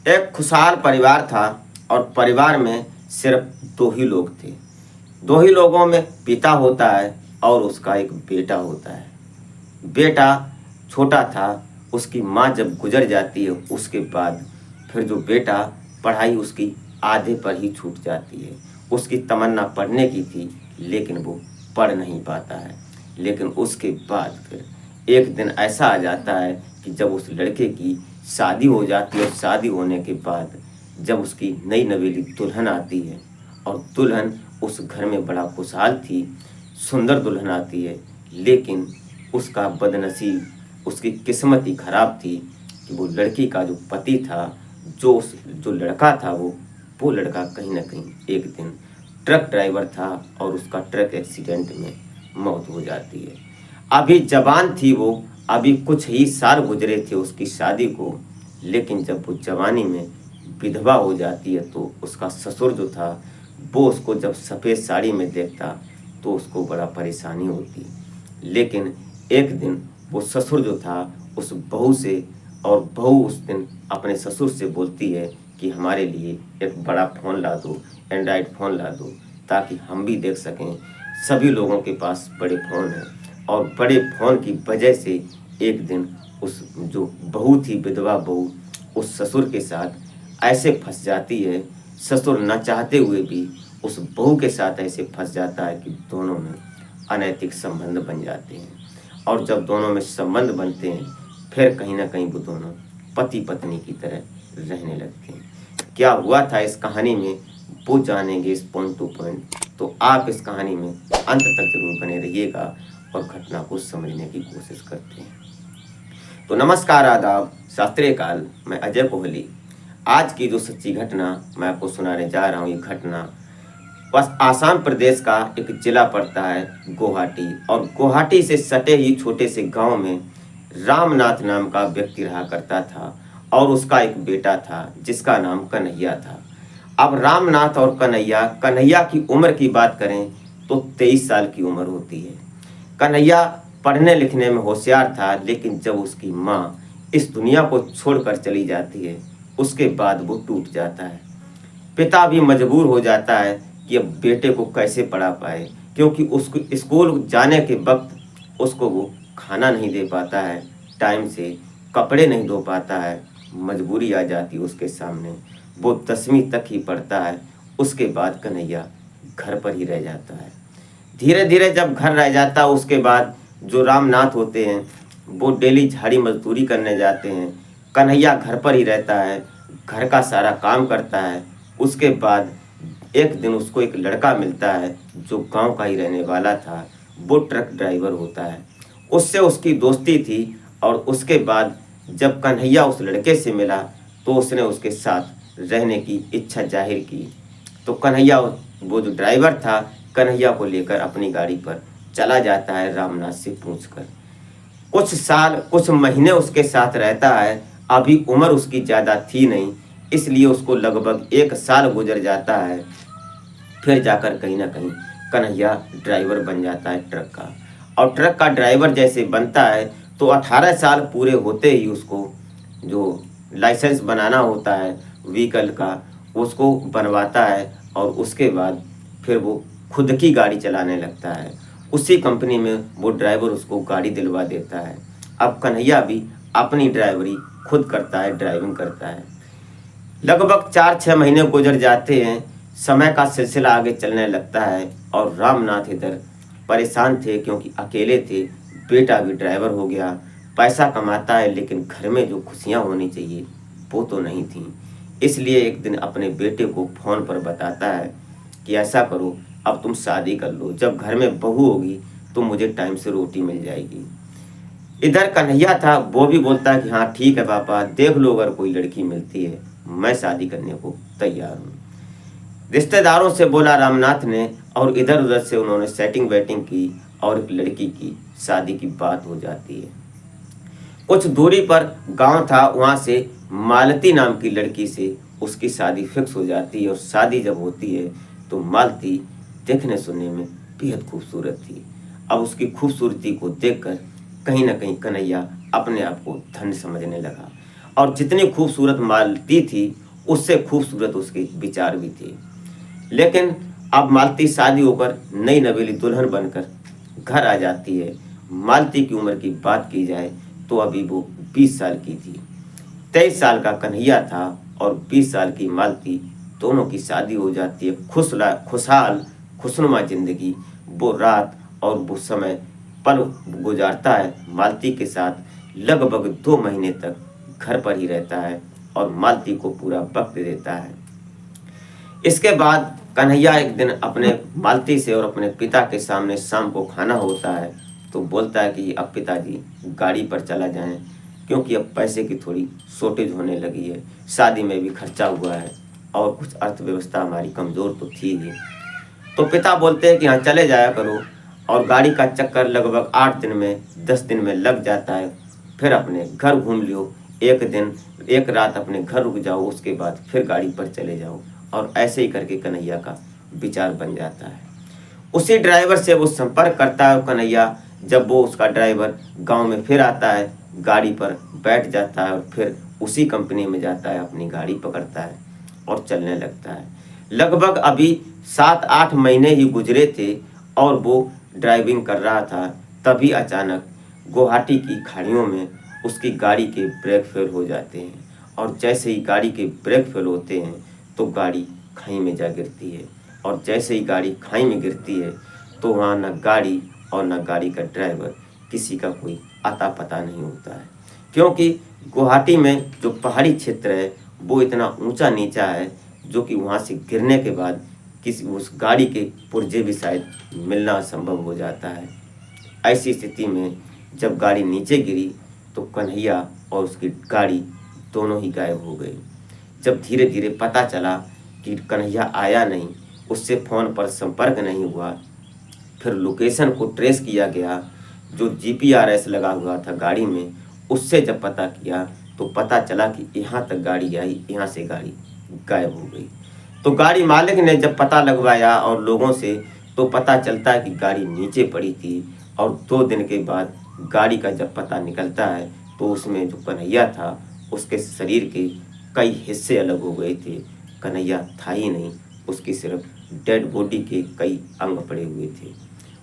एक खुशहाल परिवार था और परिवार में सिर्फ दो ही लोग थे। दो ही लोगों में पिता होता है और उसका एक बेटा होता है। बेटा छोटा था, उसकी माँ जब गुजर जाती है उसके बाद फिर जो बेटा पढ़ाई उसकी आधे पर ही छूट जाती है। उसकी तमन्ना पढ़ने की थी लेकिन वो पढ़ नहीं पाता है। लेकिन उसके बाद फिर एक दिन ऐसा आ जाता है कि जब उस लड़के की शादी हो जाती है और शादी होने के बाद जब उसकी नई नवेली दुल्हन आती है और दुल्हन उस घर में बड़ा खुशहाल थी, सुंदर दुल्हन आती है, लेकिन उसका बदनसीब, उसकी किस्मत ही खराब थी कि वो लड़की का जो पति था, जो लड़का था वो लड़का कहीं ना कहीं एक दिन ट्रक ड्राइवर था और उसका ट्रक एक्सीडेंट में मौत हो जाती है। अभी जवान थी वो, अभी कुछ ही साल गुजरे थे उसकी शादी को, लेकिन जब वो जवानी में विधवा हो जाती है तो उसका ससुर जो था वो उसको जब सफ़ेद साड़ी में देखता तो उसको बड़ा परेशानी होती। लेकिन एक दिन वो ससुर जो था उस बहू से, और बहू उस दिन अपने ससुर से बोलती है कि हमारे लिए एक बड़ा फ़ोन ला दो, एंड्रॉयड फ़ोन ला दो, ताकि हम भी देख सकें। सभी लोगों के पास बड़े फ़ोन हैं और बड़े फ़ोन की वजह से एक दिन उस जो बहू थी, विधवा बहू, उस ससुर के साथ ऐसे फंस जाती है। ससुर न चाहते हुए भी उस बहू के साथ ऐसे फंस जाता है कि दोनों में अनैतिक संबंध बन जाते हैं। और जब दोनों में संबंध बनते हैं फिर कहीं ना कहीं वो दोनों पति पत्नी की तरह रहने लगते हैं। क्या हुआ था इस कहानी में वो जानेंगे इस पॉइंट टू पॉइंट। तो आप इस कहानी में अंत तक जरूर बने रहिएगा और घटना को समझने की कोशिश करते हैं। तो नमस्कार, आदाब, शास्त्रीय काल, मैं अजय कोहली। आज की जो सच्ची घटना मैं आपको सुनाने जा रहा हूँ, ये घटना बस आसाम प्रदेश का एक जिला पड़ता है गुवाहाटी, और गुवाहाटी से सटे ही छोटे से गांव में रामनाथ नाम का व्यक्ति रहा करता था और उसका एक बेटा था जिसका नाम कन्हैया था। अब रामनाथ और कन्हैया, कन्हैया की उम्र की बात करें तो 23 साल की उम्र होती है। कन्हैया पढ़ने लिखने में होशियार था, लेकिन जब उसकी माँ इस दुनिया को छोड़कर चली जाती है उसके बाद वो टूट जाता है। पिता भी मजबूर हो जाता है कि अब बेटे को कैसे पढ़ा पाए, क्योंकि उसको स्कूल जाने के वक्त उसको वो खाना नहीं दे पाता है टाइम से, कपड़े नहीं धो पाता है, मजबूरी आ जाती है उसके सामने। वो 10वीं तक ही पढ़ता है, उसके बाद कन्हैया घर पर ही रह जाता है। धीरे धीरे जब घर रह जाता है उसके बाद जो रामनाथ होते हैं वो डेली झाड़ी मजदूरी करने जाते हैं। कन्हैया घर पर ही रहता है, घर का सारा काम करता है। उसके बाद एक दिन उसको एक लड़का मिलता है जो गांव का ही रहने वाला था, वो ट्रक ड्राइवर होता है। उससे उसकी दोस्ती थी और उसके बाद जब कन्हैया उस लड़के से मिला तो उसने उसके साथ रहने की इच्छा जाहिर की। तो कन्हैया, वो जो ड्राइवर था, कन्हैया को लेकर अपनी गाड़ी पर चला जाता है रामनाथ से पूछकर। कुछ साल, कुछ महीने उसके साथ रहता है। अभी उम्र उसकी ज़्यादा थी नहीं, इसलिए उसको लगभग 1 साल गुजर जाता है। फिर जाकर कहीं ना कहीं कन्हैया ड्राइवर बन जाता है ट्रक का। और ट्रक का ड्राइवर जैसे बनता है तो 18 साल पूरे होते ही उसको जो लाइसेंस बनाना होता है व्हीकल का, उसको बनवाता है। और उसके बाद फिर वो खुद की गाड़ी चलाने लगता है। उसी कंपनी में वो ड्राइवर उसको गाड़ी दिलवा देता है। अब कन्हैया भी अपनी ड्राइवरी खुद करता है, ड्राइविंग करता है। लगभग 4-6 महीने गुजर जाते हैं, समय का सिलसिला आगे चलने लगता है और रामनाथ इधर परेशान थे क्योंकि अकेले थे। बेटा भी ड्राइवर हो गया, पैसा कमाता है, लेकिन घर में जो खुशियाँ होनी चाहिए वो तो नहीं थी। इसलिए एक दिन अपने बेटे को फ़ोन पर बताता है कि ऐसा करो, अब तुम शादी कर लो, जब घर में बहू होगी तो मुझे टाइम से रोटी मिल जाएगी। इधर कन्हैया था, वो भी बोलता है कि हाँ ठीक है पापा, देख लो अगर कोई लड़की मिलती है, मैं शादी करने को तैयार हूँ। रिश्तेदारों से बोला रामनाथ ने, और इधर उधर से उन्होंने सेटिंग वेटिंग की और एक लड़की की शादी की बात हो जाती है। कुछ दूरी पर गांव था, वहाँ से मालती नाम की लड़की से उसकी शादी फिक्स हो जाती है। और शादी जब होती है तो मालती देखने सुनने में बेहद खूबसूरत थी। अब उसकी खूबसूरती को देखकर कहीं ना कहीं कन्हैया अपने आप को धन्य समझने लगा और जितनी खूबसूरत मालती थी उससे खूबसूरत उसके विचार भी थे। लेकिन अब मालती शादी होकर नई नवेली दुल्हन बनकर घर आ जाती है। मालती की उम्र की बात की जाए तो अभी वो 20 साल की थी। 23 साल का कन्हैया था और 20 साल की मालती, दोनों की शादी हो जाती है। खुशहाल खुशनुमा जिंदगी वो रात और वो समय पल गुजारता है मालती के साथ। लगभग 2 महीने तक घर पर ही रहता है और मालती को पूरा वक्त देता है। इसके बाद कन्हैया एक दिन अपने मालती से और अपने पिता के सामने शाम को खाना होता है तो बोलता है कि अब पिताजी गाड़ी पर चला जाएं, क्योंकि अब पैसे की थोड़ी शॉर्टेज होने लगी है, शादी में भी खर्चा हुआ है और कुछ अर्थव्यवस्था हमारी कमज़ोर तो थी ही। तो पिता बोलते हैं कि हाँ चले जाया करो, और गाड़ी का चक्कर लगभग 8 दिन में 10 दिन में लग जाता है। फिर अपने घर घूम लियो, एक दिन एक रात अपने घर रुक जाओ, उसके बाद फिर गाड़ी पर चले जाओ। और ऐसे ही करके कन्हैया का विचार बन जाता है। उसी ड्राइवर से वो संपर्क करता है और कन्हैया, जब वो उसका ड्राइवर गांव में फिर आता है, गाड़ी पर बैठ जाता है और फिर उसी कंपनी में जाता है, अपनी गाड़ी पकड़ता है और चलने लगता है। लगभग अभी 7-8 महीने ही गुजरे थे और वो ड्राइविंग कर रहा था, तभी अचानक गुवाहाटी की खाड़ियों में उसकी गाड़ी के ब्रेक फेल हो जाते हैं। और जैसे ही गाड़ी के ब्रेक फेल होते हैं तो गाड़ी खाई में जा गिरती है। और जैसे ही गाड़ी खाई में गिरती है तो वहाँ न गाड़ी और न गाड़ी का ड्राइवर, किसी का कोई अता पता नहीं होता है। क्योंकि गुवाहाटी में जो पहाड़ी क्षेत्र है वो इतना ऊंचा नीचा है, जो कि वहाँ से गिरने के बाद किसी उस गाड़ी के पुर्जे भी शायद मिलना असंभव हो जाता है। ऐसी स्थिति में जब गाड़ी नीचे गिरी तो कन्हैया और उसकी गाड़ी दोनों ही गायब हो गई। जब धीरे धीरे पता चला कि कन्हैया आया नहीं, उससे फ़ोन पर संपर्क नहीं हुआ, फिर लोकेशन को ट्रेस किया गया, जो जीपीआरएस लगा हुआ था गाड़ी में, उससे जब पता किया तो पता चला कि यहाँ तक गाड़ी आई, यहाँ से गाड़ी गायब हो गई। तो गाड़ी मालिक ने जब पता लगवाया और लोगों से, तो पता चलता है कि गाड़ी नीचे पड़ी थी। और 2 दिन के बाद गाड़ी का जब पता निकलता है तो उसमें जो कन्हैया था उसके शरीर के कई हिस्से अलग हो गए थे। कन्हैया था ही नहीं, उसकी सिर्फ डेड बॉडी के कई अंग पड़े हुए थे।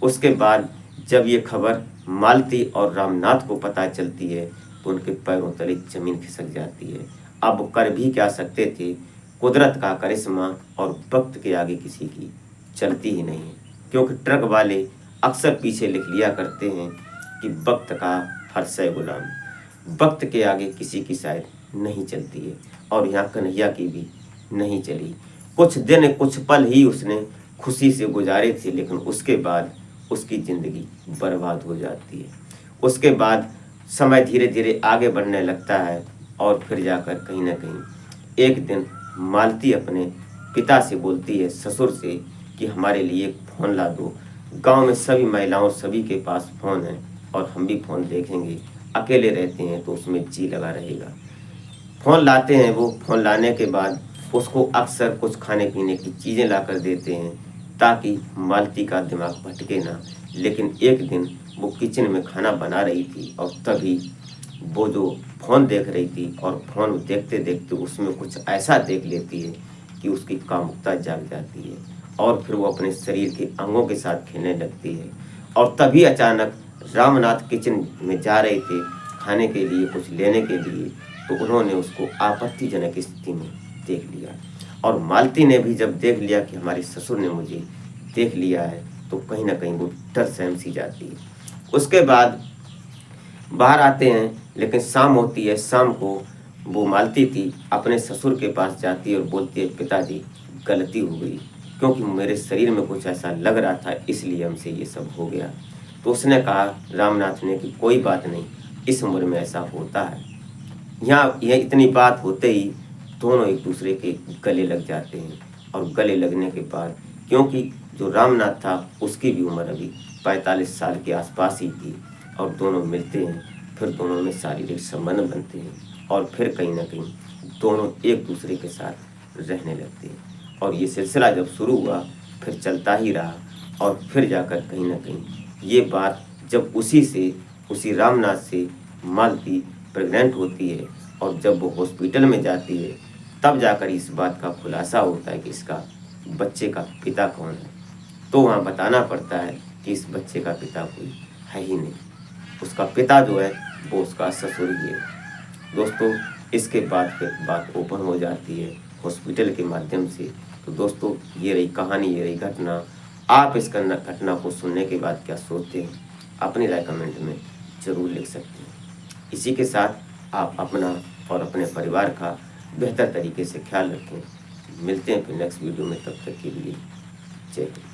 उसके बाद जब ये खबर मालती और रामनाथ को पता चलती है तो उनके पैरों तले जमीन खिसक जाती है। अब वो कर भी क्या सकते थे, कुदरत का करिश्मा और वक्त के आगे किसी की चलती ही नहीं है। क्योंकि ट्रक वाले अक्सर पीछे लिख लिया करते हैं कि वक्त का हर शय गुलाम, वक्त के आगे किसी की शायद नहीं चलती है। और यहाँ कन्हैया की भी नहीं चली। कुछ दिन कुछ पल ही उसने खुशी से गुजारे थे, लेकिन उसके बाद उसकी ज़िंदगी बर्बाद हो जाती है। उसके बाद समय धीरे धीरे आगे बढ़ने लगता है और फिर जाकर कहीं ना कहीं एक दिन मालती अपने पिता से बोलती है, ससुर से, कि हमारे लिए एक फ़ोन ला दो। गांव में सभी महिलाओं सभी के पास फ़ोन है और हम भी फ़ोन देखेंगे, अकेले रहते हैं तो उसमें जी लगा रहेगा। फ़ोन लाते हैं। वो फ़ोन लाने के बाद उसको अक्सर कुछ खाने पीने की चीज़ें ला कर देते हैं ताकि मालती का दिमाग भटके ना। लेकिन एक दिन वो किचन में खाना बना रही थी और तभी वो जो फ़ोन देख रही थी, और फ़ोन देखते देखते उसमें कुछ ऐसा देख लेती है कि उसकी कामुकता जाग जाती है और फिर वो अपने शरीर के अंगों के साथ खेलने लगती है। और तभी अचानक रामनाथ किचन में जा रहे थे खाने के लिए, कुछ लेने के लिए, तो उन्होंने उसको आपत्तिजनक स्थिति में देख लिया। और मालती ने भी जब देख लिया कि हमारे ससुर ने मुझे देख लिया है, तो कहीं ना कहीं वो डर सहम सी जाती है। उसके बाद बाहर आते हैं, लेकिन शाम होती है। शाम को वो मालती थी अपने ससुर के पास जाती है और बोलती है, पिताजी गलती हो गई, क्योंकि मेरे शरीर में कुछ ऐसा लग रहा था, इसलिए हमसे ये सब हो गया। तो उसने कहा, रामनाथ ने, कि कोई बात नहीं, इस उम्र में ऐसा होता है। यहाँ यह इतनी बात होते ही दोनों एक दूसरे के गले लग जाते हैं। और गले लगने के बाद, क्योंकि जो रामनाथ था उसकी भी उम्र अभी 45 साल के आसपास ही थी, और दोनों मिलते हैं, फिर दोनों में शारीरिक संबंध बनते हैं और फिर कहीं ना कहीं दोनों एक दूसरे के साथ रहने लगते हैं। और ये सिलसिला जब शुरू हुआ फिर चलता ही रहा। और फिर जाकर कहीं ना कहीं ये बात जब उसी रामनाथ से मालती प्रेग्नेंट होती है और जब वो हॉस्पिटल में जाती है तब जाकर इस बात का खुलासा होता है कि इसका बच्चे का पिता कौन है। तो वहाँ बताना पड़ता है कि इस बच्चे का पिता कोई है ही नहीं, उसका पिता जो है वो उसका ससुर ही है। दोस्तों इसके बाद फिर बात ओपन हो जाती है हॉस्पिटल के माध्यम से। तो दोस्तों ये रही कहानी, ये रही घटना। आप इस घटना को सुनने के बाद क्या सोचते हैं, अपनी राय कमेंट में ज़रूर लिख सकते हैं। इसी के साथ आप अपना और अपने परिवार का बेहतर तरीके से ख्याल रखें। मिलते हैं फिर नेक्स्ट वीडियो में, तब तक के लिए जय हिंद।